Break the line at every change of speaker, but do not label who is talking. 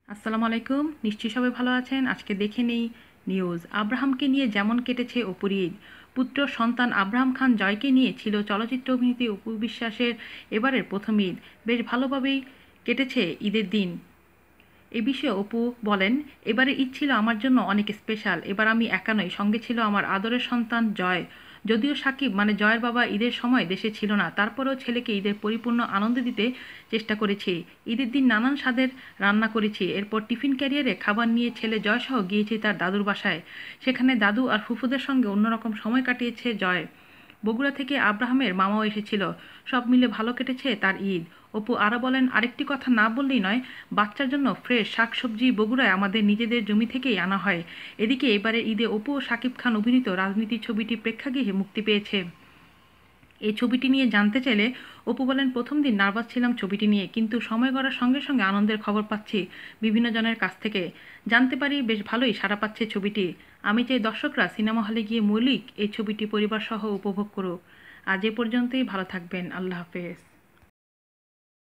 আসসালামু আলাইকুম। নিশ্চয়ই সবাই ভালো আছেন। আজকে দেখে নেই নিউজ। আব্রাহামকে নিয়ে যেমন কেটেছে অপুর ঈদ, পুত্র সন্তান আব্রাহাম খান জয়কে নিয়ে ছিল চলচ্চিত্র অভিনেত্রী অপু বিশ্বাসের এবারের প্রথম ঈদ। বেশ ভালোভাবেই কেটেছে ঈদের দিন। এ বিষয়ে অপু বলেন, এবারে ঈদ ছিল আমার জন্য অনেক স্পেশাল। এবার আমি একা নই, সঙ্গে ছিল আমার আদরের সন্তান জয়। যদিও সাকিব মানে জয়ের বাবা ঈদের সময় দেশে ছিল না, তারপরেও ছেলেকে ঈদের পরিপূর্ণ আনন্দ দিতে চেষ্টা করেছি। ঈদের দিন নানান স্বাদের রান্না করেছি। এরপর টিফিন ক্যারিয়ারে খাবার নিয়ে ছেলে জয়সহ গিয়েছি তার দাদুর বাসায়। সেখানে দাদু আর ফুফুদের সঙ্গে অন্যরকম সময় কাটিয়েছে জয়। বগুড়া থেকে আব্রাহামের মামাও এসেছিল। সব মিলে ভালো কেটেছে তার ঈদ। অপু আরও বলেন, আরেকটি কথা না বললেই নয়, বাচ্চার জন্য ফ্রেশ শাকসবজি বগুড়ায় আমাদের নিজেদের জমি থেকেই আনা হয়। এদিকে এবারে ঈদে অপু ও শাকিব খান অভিনীত রাজনীতি ছবিটি প্রেক্ষাগৃহে মুক্তি পেয়েছে। এই ছবিটি নিয়ে জানতে চাইলে অপু বলেন, প্রথম দিন নার্ভাস ছিলাম ছবিটি নিয়ে, কিন্তু সময় গড়ার সঙ্গে সঙ্গে আনন্দের খবর পাচ্ছি বিভিন্ন জনের কাছ থেকে। জানতে পারি বেশ ভালোই সাড়া পাচ্ছে ছবিটি। আমি চাই দর্শকরা সিনেমা হলে গিয়ে মৌলিক এই ছবিটি পরিবার সহ উপভোগ করুক। আজ এ পর্যন্তই। ভালো থাকবেন। আল্লাহ হাফেজ।